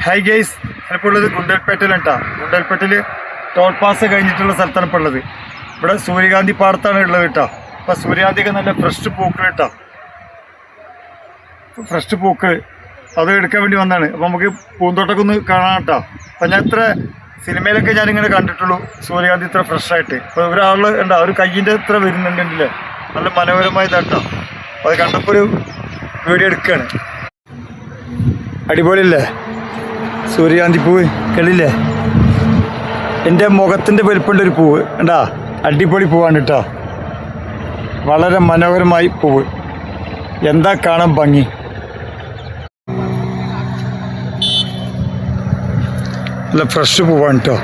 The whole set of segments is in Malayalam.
ഹായ് ഗെയ്സ്, ഞാനിപ്പോൾ ഉള്ളത് ഗുണ്ടൽപേട്ടയിലാണ് കേട്ടോ. ഗുണ്ടൽപേട്ടയിൽ ടോൾ പാസ് കഴിഞ്ഞിട്ടുള്ള സ്ഥലത്താണ് ഇപ്പോൾ ഉള്ളത്. ഇവിടെ സൂര്യകാന്തി പാടത്താണ് ഉള്ളത് കേട്ടോ. അപ്പോൾ സൂര്യകാന്തിയൊക്കെ നല്ല ഫ്രഷ് പൂക്കൾ കേട്ടോ, ഫ്രഷ് പൂക്കൾ അത് എടുക്കാൻ വേണ്ടി വന്നതാണ്. അപ്പോൾ നമുക്ക് പൂന്തോട്ടമൊക്കെ ഒന്ന് കാണാം കേട്ടോ. അപ്പം ഞാൻ ഇത്ര സിനിമയിലൊക്കെ ഞാനിങ്ങനെ കണ്ടിട്ടുള്ളൂ സൂര്യകാന്തി ഇത്ര ഫ്രഷായിട്ട്. അപ്പോൾ ഒരാൾ ഉണ്ടോ, ഒരു കയ്യിൻ്റെ ഇത്ര വരുന്നുണ്ടെങ്കിലേ നല്ല മനോഹരമായതാണ് കേട്ടോ. അപ്പോൾ അത് കണ്ടപ്പോൾ ഒരു വീഡിയോ എടുക്കുകയാണ്. അടിപൊളിയല്ലേ സൂര്യകാന്തി പൂവ്? കളില്ലേ, എൻ്റെ മുഖത്തിൻ്റെ വലിപ്പമുള്ള ഒരു പൂവ് കണ്ടാ, അടിപൊളി പൂവാണ് കേട്ടോ. വളരെ മനോഹരമായി പൂവ്, എന്താ കാണാൻ ഭംഗി. നല്ല ഫ്രഷ് പൂവാണ് കേട്ടോ.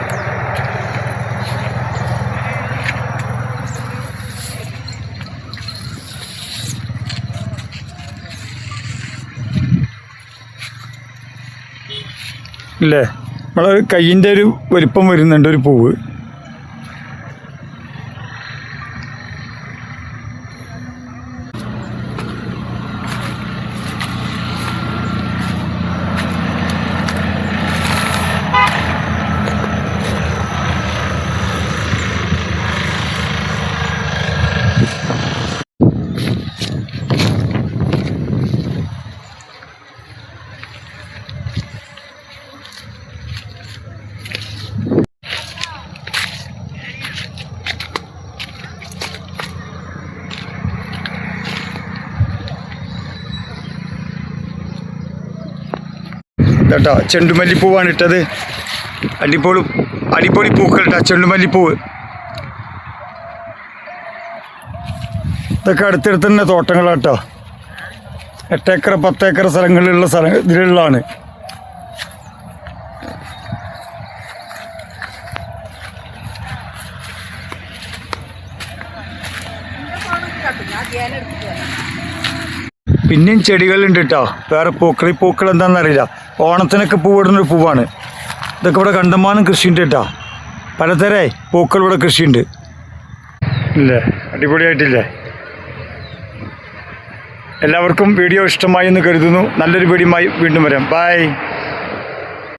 അല്ലേ, നമ്മളൊരു കയ്യിൻ്റെ ഒരു വലിപ്പം വരുന്നുണ്ട് ഒരു പൂവ്. കേട്ടോ, ചെണ്ടുമല്ലിപ്പൂവാണ് ഇട്ടത്. അടിപൊളി പൂക്കൾ കേട്ടോ, ചെണ്ടുമല്ലിപ്പൂവ്. ഇതൊക്കെ അടുത്തടുത്ത് തന്നെ തോട്ടങ്ങളാണ് കേട്ടോ. 8 ഏക്കർ 10 ഏക്കർ സ്ഥലങ്ങളിലുള്ള ഇതിലുള്ളതാണ്. പിന്നെയും ചെടികളുണ്ട് കേട്ടോ, വേറെ പൂക്കൾ. ഈ പൂക്കൾ എന്താണെന്നറിയില്ല, ഓണത്തിനൊക്കെ പൂവിടുന്നൊരു പൂവാണ്. ഇതൊക്കെ ഇവിടെ കണ്ടമാനം കൃഷിയുണ്ട് കേട്ടോ, പലതരം പൂക്കൾ ഇവിടെ കൃഷിയുണ്ട്. ഇല്ലേ, അടിപൊളിയായിട്ടില്ലേ? എല്ലാവർക്കും വീഡിയോ ഇഷ്ടമായി എന്ന് കരുതുന്നു. നല്ലൊരു വീഡിയോയുമായി വീണ്ടും വരാം. ബൈ.